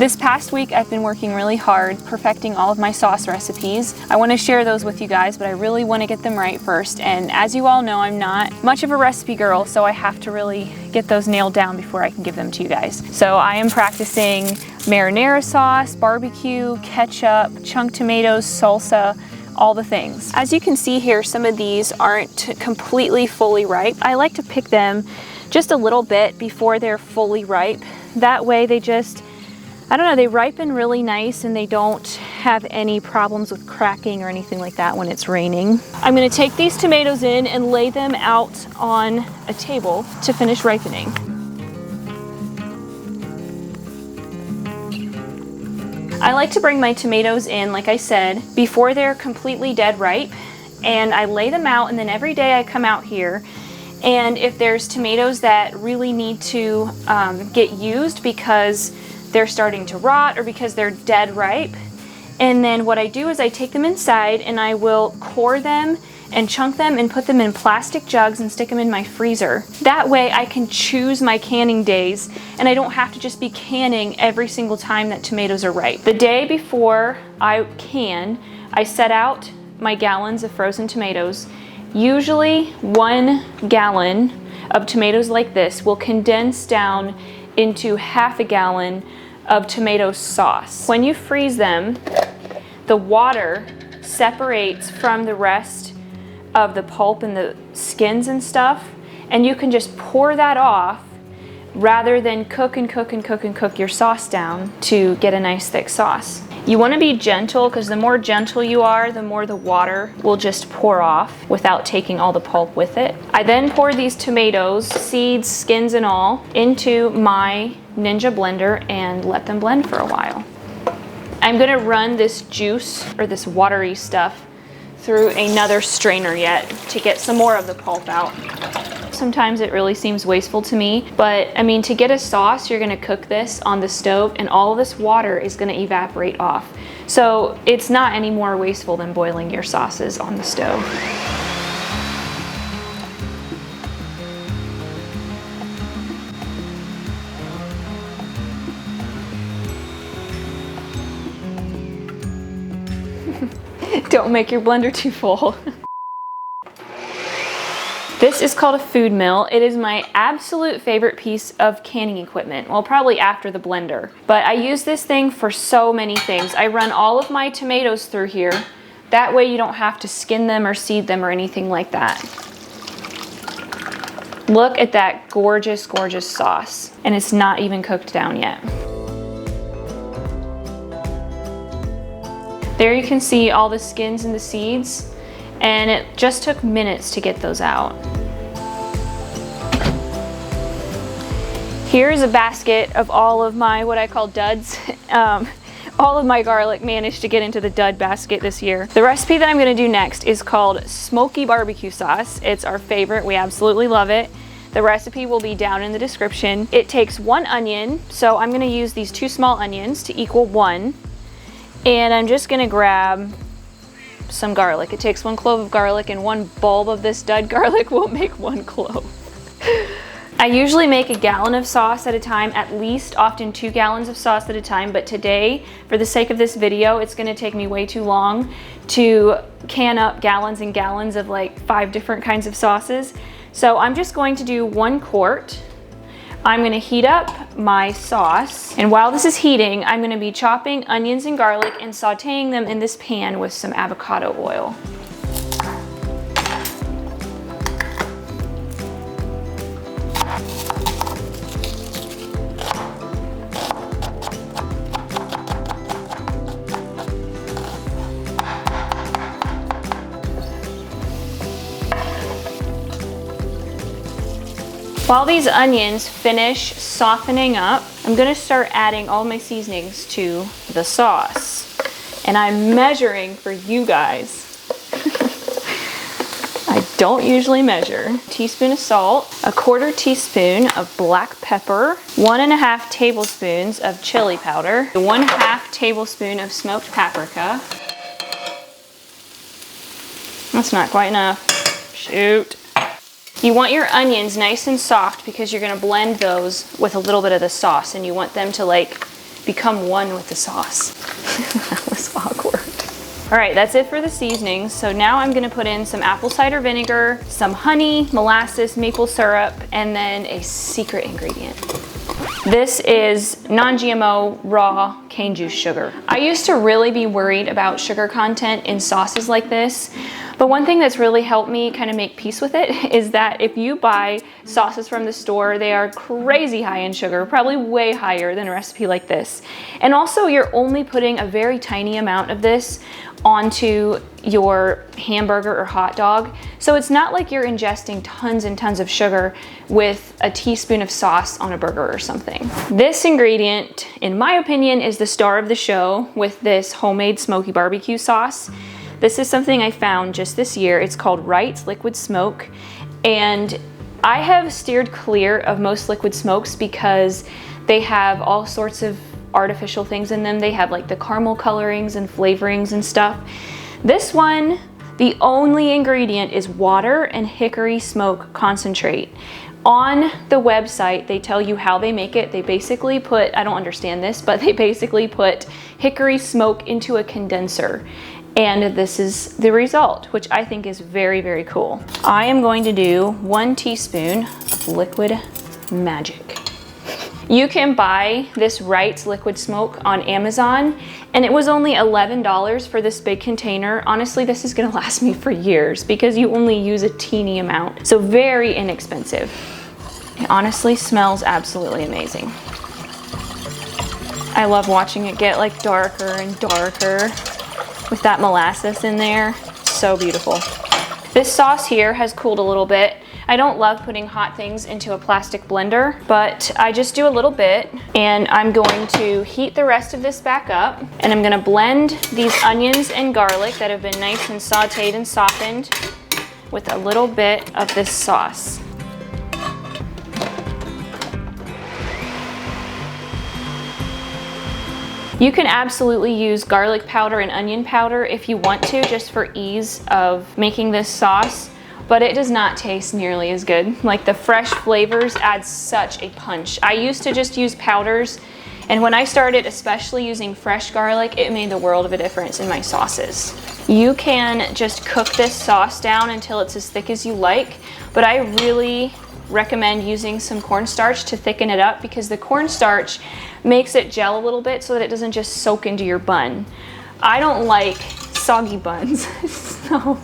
This past week I've been working really hard perfecting all of my sauce recipes. I want to share those with you guys, but I really want to get them right first. And as you all know, I'm not much of a recipe girl, so I have to really get those nailed down before I can give them to you guys. So I am practicing marinara sauce, barbecue, ketchup, chunk tomatoes, salsa, all the things. As you can see here, some of these aren't completely fully ripe. I like to pick them just a little bit before they're fully ripe. That way they just, I don't know, they ripen really nice and they don't have any problems with cracking or anything like that when it's raining. I'm gonna take these tomatoes in and lay them out on a table to finish ripening. I like to bring my tomatoes in, like I said, before they're completely dead ripe, and I lay them out, and then every day I come out here, and if there's tomatoes that really need to get used because they're starting to rot or because they're dead ripe, and then what I do is I take them inside and I will core them and chunk them and put them in plastic jugs and stick them in my freezer. That way I can choose my canning days and I don't have to just be canning every single time that tomatoes are ripe. The day before I can, I set out my gallons of frozen tomatoes. Usually 1 gallon of tomatoes like this will condense down into half a gallon of tomato sauce. When you freeze them, the water separates from the rest of the pulp and the skins and stuff, and you can just pour that off rather than cook and cook and cook and cook your sauce down to get a nice thick sauce. You want to be gentle, because the more gentle you are, the more the water will just pour off without taking all the pulp with it. I then pour these tomatoes, seeds, skins and all, into my Ninja blender and let them blend for a while. I'm going to run this juice, or this watery stuff, through another strainer yet to get some more of the pulp out. Sometimes it really seems wasteful to me, but I mean, to get a sauce, you're gonna cook this on the stove and all of this water is gonna evaporate off. So it's not any more wasteful than boiling your sauces on the stove. Don't make your blender too full. This is called a food mill. It is my absolute favorite piece of canning equipment. Well, probably after the blender. But I use this thing for so many things. I run all of my tomatoes through here. That way you don't have to skin them or seed them or anything like that. Look at that gorgeous, gorgeous sauce. And it's not even cooked down yet. There you can see all the skins and the seeds. And it just took minutes to get those out. Here's a basket of all of my, what I call duds. All of my garlic managed to get into the dud basket this year. The recipe that I'm gonna do next is called smoky barbecue sauce. It's our favorite, we absolutely love it. The recipe will be down in the description. It takes 1 onion, so I'm gonna use these 2 small onions to equal 1. And I'm just gonna grab some garlic. It takes 1 clove of garlic, and 1 bulb of this dud garlic will make 1 clove. I usually make 1 gallon of sauce at a time, at least, often 2 gallons of sauce at a time, but today, for the sake of this video, it's gonna take me way too long to can up gallons and gallons of like 5 different kinds of sauces. So I'm just going to do 1 quart. I'm gonna heat up my sauce, and while this is heating, I'm gonna be chopping onions and garlic and sauteing them in this pan with some avocado oil. While these onions finish softening up, I'm gonna start adding all my seasonings to the sauce. And I'm measuring for you guys. I don't usually measure. A teaspoon of salt, 1/4 teaspoon of black pepper, 1½ tablespoons of chili powder, 1/2 tablespoon of smoked paprika. That's not quite enough. Shoot. You want your onions nice and soft because you're gonna blend those with a little bit of the sauce, and you want them to like become one with the sauce. That was awkward. All right, that's it for the seasonings. So now I'm gonna put in some apple cider vinegar, some honey, molasses, maple syrup, and then a secret ingredient. This is non-GMO raw cane juice sugar. I used to really be worried about sugar content in sauces like this, but one thing that's really helped me kind of make peace with it is that if you buy sauces from the store, they are crazy high in sugar, probably way higher than a recipe like this. And also you're only putting a very tiny amount of this onto your hamburger or hot dog. So it's not like you're ingesting tons and tons of sugar with a teaspoon of sauce on a burger or something. This ingredient, in my opinion, is the star of the show with this homemade smoky barbecue sauce. This is something I found just this year. It's called Wright's Liquid Smoke. And I have steered clear of most liquid smokes because they have all sorts of artificial things in them. They have like the caramel colorings and flavorings and stuff. This one, the only ingredient is water and hickory smoke concentrate. On the website, they tell you how they make it. They basically put, I don't understand this, but they basically put hickory smoke into a condenser. And this is the result, which I think is very, very cool. I am going to do 1 teaspoon of liquid magic. You can buy this Wright's Liquid Smoke on Amazon, and it was only $11 for this big container. Honestly, this is gonna last me for years because you only use a teeny amount. So very inexpensive. It honestly smells absolutely amazing. I love watching it get like darker and darker with that molasses in there. So beautiful. This sauce here has cooled a little bit. I don't love putting hot things into a plastic blender, but I just do a little bit, and I'm going to heat the rest of this back up, and I'm gonna blend these onions and garlic that have been nice and sauteed and softened with a little bit of this sauce. You can absolutely use garlic powder and onion powder if you want to, just for ease of making this sauce, but it does not taste nearly as good. Like the fresh flavors add such a punch. I used to just use powders, and when I started especially using fresh garlic, it made the world of a difference in my sauces. You can just cook this sauce down until it's as thick as you like, but I really recommend using some cornstarch to thicken it up because the cornstarch makes it gel a little bit so that it doesn't just soak into your bun. I don't like soggy buns. So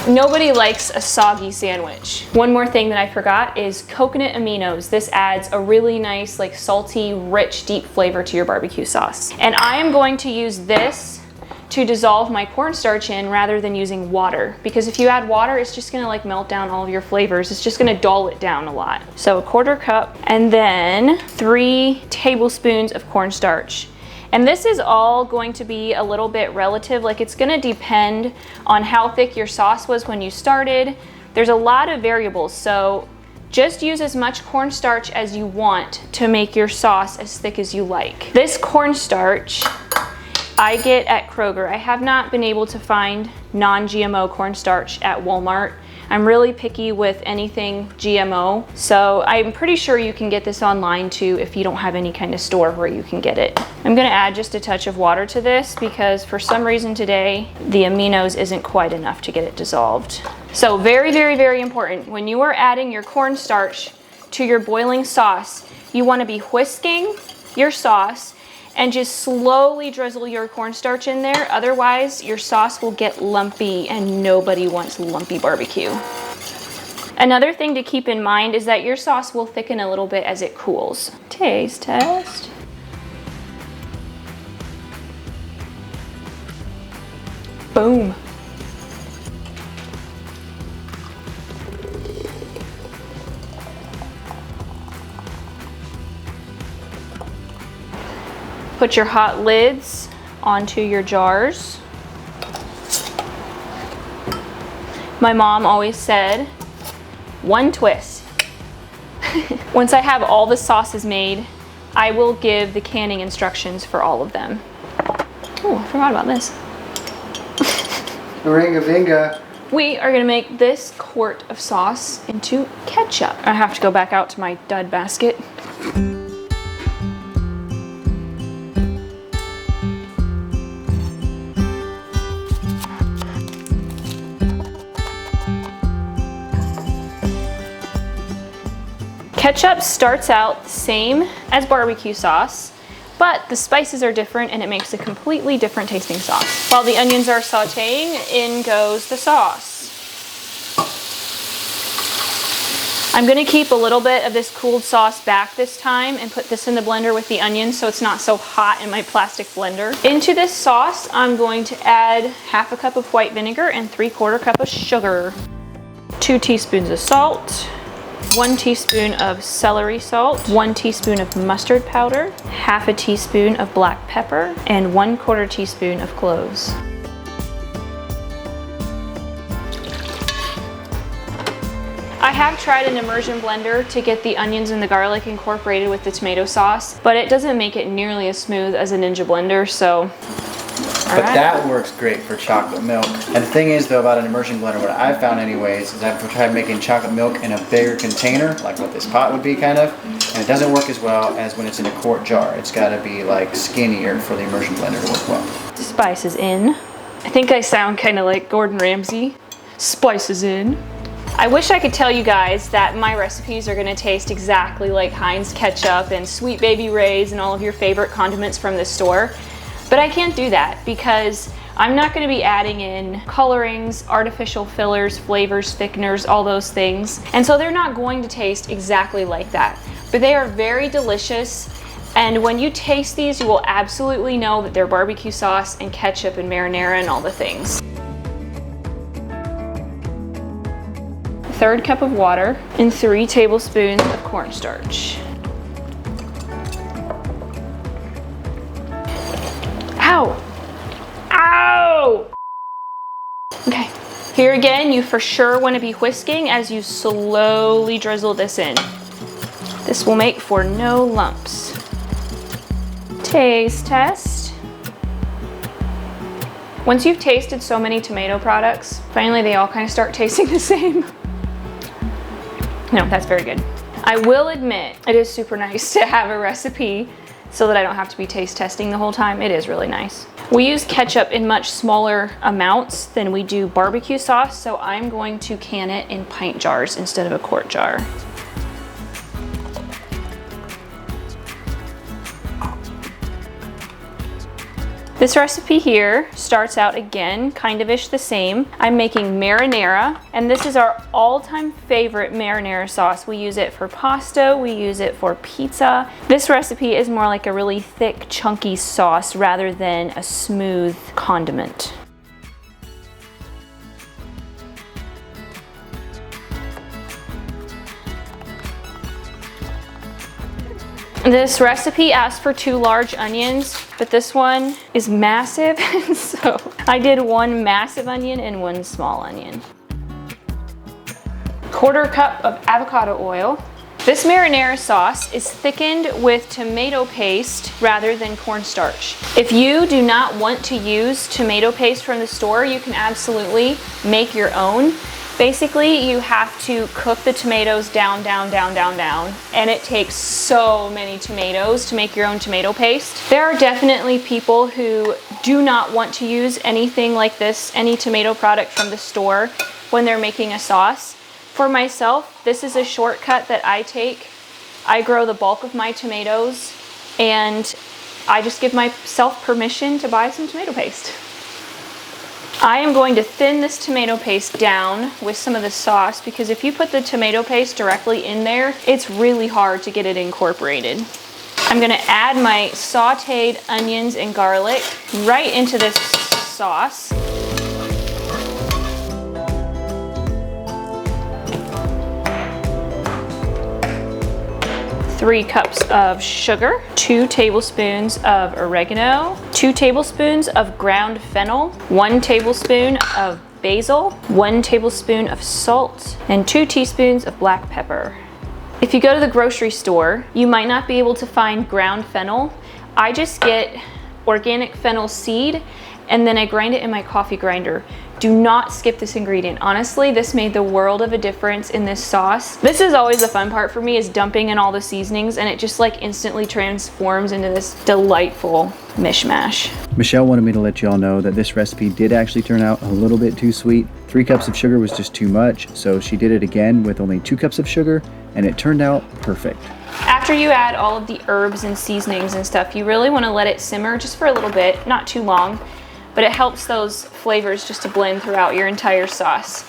nobody likes a soggy sandwich. One more thing that I forgot is coconut aminos. This adds a really nice, like salty, rich, deep flavor to your barbecue sauce. And I am going to use this to dissolve my cornstarch in rather than using water, because if you add water, it's just gonna like melt down all of your flavors. It's just gonna dull it down a lot. So 1/4 cup, and then 3 tablespoons of cornstarch. And this is all going to be a little bit relative, like it's gonna depend on how thick your sauce was when you started. There's a lot of variables, so just use as much cornstarch as you want to make your sauce as thick as you like. This cornstarch I get at Kroger. I have not been able to find non-GMO cornstarch at Walmart. I'm really picky with anything GMO, so I'm pretty sure you can get this online too if you don't have any kind of store where you can get it. I'm gonna add just a touch of water to this because for some reason today, the aminos isn't quite enough to get it dissolved. So very, very, very important. When you are adding your cornstarch to your boiling sauce, you wanna be whisking your sauce and just slowly drizzle your cornstarch in there. Otherwise, your sauce will get lumpy, and nobody wants lumpy barbecue. Another thing to keep in mind is that your sauce will thicken a little bit as it cools. Taste test. Boom. Put your hot lids onto your jars. My mom always said, 1 twist. Once I have all the sauces made, I will give the canning instructions for all of them. Oh, I forgot about this. Ringa-vinga. We are gonna make this quart of sauce into ketchup. I have to go back out to my dud basket. Ketchup starts out the same as barbecue sauce, but the spices are different and it makes a completely different tasting sauce. While the onions are sauteing, in goes the sauce. I'm gonna keep a little bit of this cooled sauce back this time and put this in the blender with the onions so it's not so hot in my plastic blender. Into this sauce, I'm going to add half a cup of white vinegar and 3/4 cup of sugar, 2 teaspoons of salt, 1 teaspoon of celery salt, 1 teaspoon of mustard powder, half a teaspoon of black pepper, and 1/4 teaspoon of cloves. I have tried an immersion blender to get the onions and the garlic incorporated with the tomato sauce, but it doesn't make it nearly as smooth as a Ninja blender, so. But that works great for chocolate milk. And the thing is though about an immersion blender, what I've found anyways, is I've tried making chocolate milk in a bigger container, like what this pot would be kind of, and it doesn't work as well as when it's in a quart jar. It's gotta be like skinnier for the immersion blender to work well. Spices in. I think I sound kind of like Gordon Ramsay. Spices in. I wish I could tell you guys that my recipes are gonna taste exactly like Heinz ketchup and Sweet Baby Ray's and all of your favorite condiments from the store, but I can't do that because I'm not gonna be adding in colorings, artificial fillers, flavors, thickeners, all those things. And so they're not going to taste exactly like that, but they are very delicious. And when you taste these, you will absolutely know that they're barbecue sauce and ketchup and marinara and all the things. 1/3 cup of water and 3 tablespoons of cornstarch. Ow! Ow! Okay, here again, you for sure want to be whisking as you slowly drizzle this in. This will make for no lumps. Taste test. Once you've tasted so many tomato products, finally they all kind of start tasting the same. No, that's very good. I will admit, it is super nice to have a recipe so that I don't have to be taste testing the whole time. It is really nice. We use ketchup in much smaller amounts than we do barbecue sauce, so I'm going to can it in pint jars instead of a quart jar. This recipe here starts out again, kind of-ish the same. I'm making marinara, and this is our all-time favorite marinara sauce. We use it for pasta, we use it for pizza. This recipe is more like a really thick, chunky sauce rather than a smooth condiment. This recipe asks for 2 large onions, but this one is massive, so I did 1 massive onion and 1 small onion. 1/4 cup of avocado oil. This marinara sauce is thickened with tomato paste rather than cornstarch. If you do not want to use tomato paste from the store, you can absolutely make your own. Basically, you have to cook the tomatoes down, and it takes so many tomatoes to make your own tomato paste. There are definitely people who do not want to use anything like this, any tomato product from the store, when they're making a sauce. For myself, this is a shortcut that I take. I grow the bulk of my tomatoes, and I just give myself permission to buy some tomato paste. I am going to thin this tomato paste down with some of the sauce because if you put the tomato paste directly in there, it's really hard to get it incorporated. I'm gonna add my sauteed onions and garlic right into this sauce. 3 cups of sugar, 2 tablespoons of oregano, 2 tablespoons of ground fennel, 1 tablespoon of basil, 1 tablespoon of salt, and 2 teaspoons of black pepper. If you go to the grocery store, you might not be able to find ground fennel. I just get organic fennel seed and then I grind it in my coffee grinder. Do not skip this ingredient. Honestly, this made the world of a difference in this sauce. This is always the fun part for me, is dumping in all the seasonings, and it just like instantly transforms into this delightful mishmash. Michelle wanted me to let y'all know that this recipe did actually turn out a little bit too sweet. 3 cups of sugar was just too much, so she did it again with only 2 cups of sugar, and it turned out perfect. After you add all of the herbs and seasonings and stuff, you really want to let it simmer just for a little bit, not too long, but it helps those flavors just to blend throughout your entire sauce.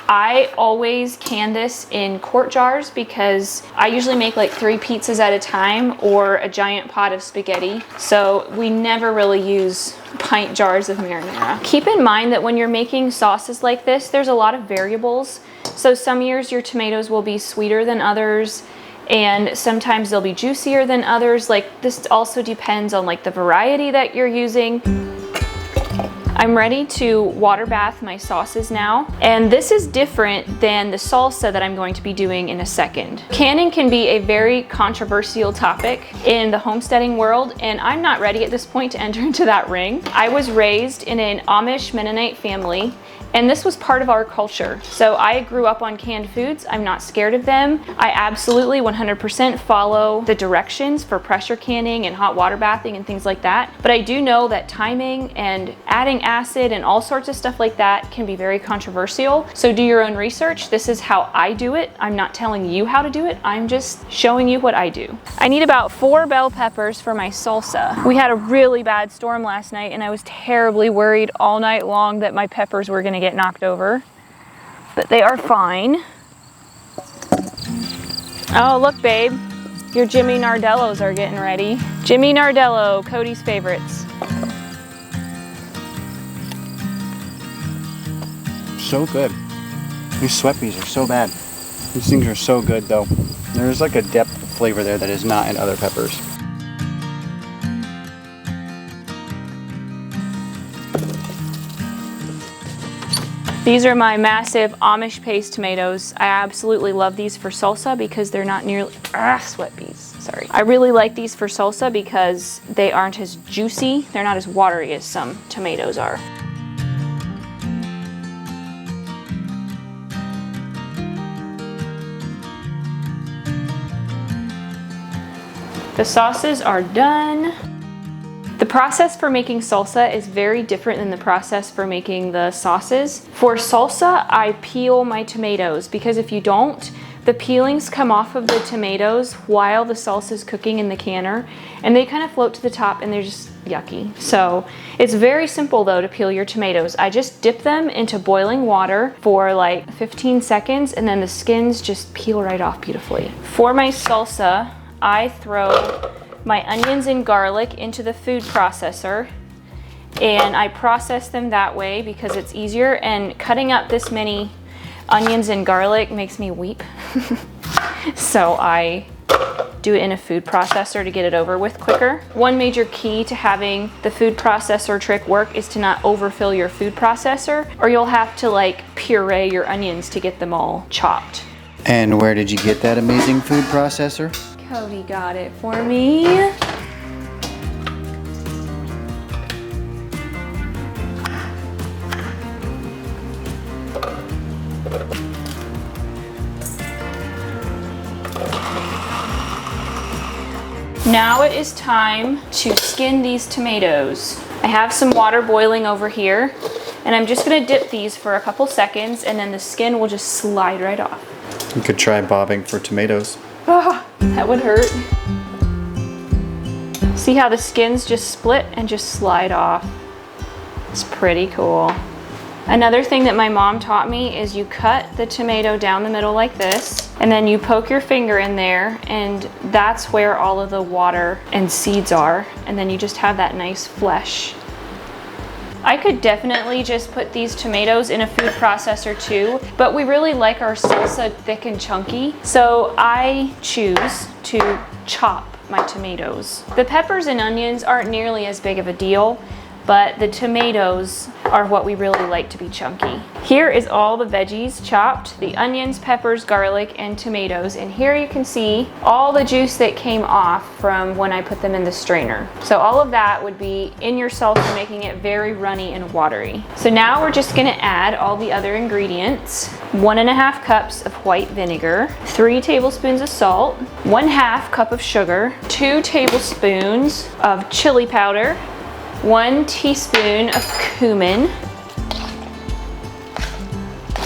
I always can this in quart jars because I usually make like 3 pizzas at a time or a giant pot of spaghetti. So we never really use pint jars of marinara. Keep in mind that when you're making sauces like this, there's a lot of variables. So some years your tomatoes will be sweeter than others, and sometimes they'll be juicier than others. Like, this also depends on like the variety that you're using. I'm ready to water bath my sauces now, and this is different than the salsa that I'm going to be doing in a second. Canning can be a very controversial topic in the homesteading world, and I'm not ready at this point to enter into that ring. I was raised in an Amish Mennonite family, and this was part of our culture. So I grew up on canned foods. I'm not scared of them. I absolutely 100% follow the directions for pressure canning and hot water bathing and things like that. But I do know that timing and adding acid and all sorts of stuff like that can be very controversial. So do your own research. This is how I do it. I'm not telling you how to do it. I'm just showing you what I do. I need about 4 bell peppers for my salsa. We had a really bad storm last night, and I was terribly worried all night long that my peppers were gonna get knocked over, but they are fine. Oh, look, babe, your Jimmy Nardellos are getting ready. Jimmy Nardello, Cody's favorites. So good. These sweat peas are so bad. These things are so good though. There's like a depth of flavor there that is not in other peppers. These are my massive Amish paste tomatoes. I absolutely love these for salsa because they're not nearly, sweat peas, sorry. I really like these for salsa because they aren't as juicy. They're not as watery as some tomatoes are. The sauces are done. The process for making salsa is very different than the process for making the sauces. For salsa, I peel my tomatoes because if you don't, the peelings come off of the tomatoes while the salsa is cooking in the canner, and they kind of float to the top and they're just yucky. So it's very simple though to peel your tomatoes. I just dip them into boiling water for like 15 seconds and then the skins just peel right off beautifully. For my salsa, I throw my onions and garlic into the food processor, and I process them that way because it's easier, and cutting up this many onions and garlic makes me weep. So I do it in a food processor to get it over with quicker. One major key to having the food processor trick work is to not overfill your food processor, or you'll have to like puree your onions to get them all chopped. And where did you get that amazing food processor? Cody got it for me. Now it is time to skin these tomatoes. I have some water boiling over here, and I'm just gonna dip these for a couple seconds, and then the skin will just slide right off. You could try bobbing for tomatoes. Oh, that would hurt. See how the skins just split and just slide off. It's pretty cool. Another thing that my mom taught me is you cut the tomato down the middle like this, and then you poke your finger in there, and that's where all of the water and seeds are, and then you just have that nice flesh. I could definitely just put these tomatoes in a food processor too, but we really like our salsa thick and chunky, so I choose to chop my tomatoes. The peppers and onions aren't nearly as big of a deal, but the tomatoes, are what we really like to be chunky. Here is all the veggies chopped, the onions, peppers, garlic, and tomatoes. And here you can see all the juice that came off from when I put them in the strainer. So all of that would be in your salsa, making it very runny and watery. So now we're just gonna add all the other ingredients. 1.5 cups of white vinegar, 3 tablespoons of salt, 1/2 cup of sugar, 2 tablespoons of chili powder, 1 teaspoon of cumin,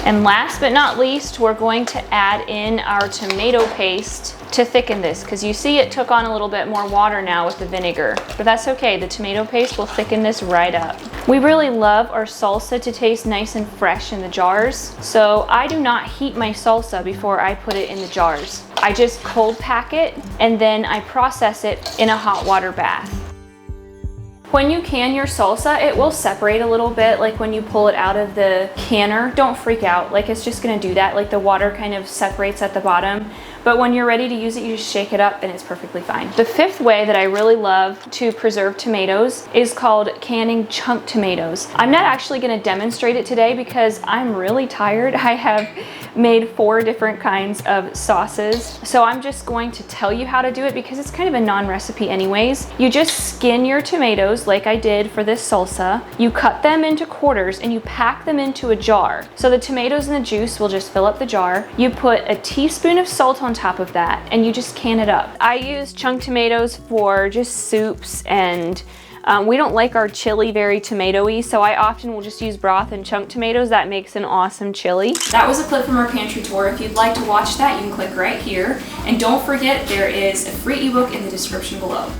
and last but not least, we're going to add in our tomato paste to thicken this, because you see it took on a little bit more water now with the vinegar, but that's okay. The tomato paste will thicken this right up. We really love our salsa to taste nice and fresh in the jars, so I do not heat my salsa before I put it in the jars. I just cold pack it and then I process it in a hot water bath. When you can your salsa, it will separate a little bit, like when you pull it out of the canner. Don't freak out, like it's just gonna do that, like the water kind of separates at the bottom. But when you're ready to use it, you just shake it up and it's perfectly fine. The 5th way that I really love to preserve tomatoes is called canning chunk tomatoes. I'm not actually gonna demonstrate it today because I'm really tired. I have made 4 different kinds of sauces. So I'm just going to tell you how to do it because it's kind of a non-recipe anyways. You just skin your tomatoes like I did for this salsa. You cut them into quarters and you pack them into a jar. So the tomatoes and the juice will just fill up the jar. You put a teaspoon of salt on top of that and you just can it up. I use chunk tomatoes for just soups, and we don't like our chili very tomatoey, so I often will just use broth and chunk tomatoes. That makes an awesome chili. That was a clip from our pantry tour. If you'd like to watch that, you can click right here. And don't forget, there is a free ebook in the description below.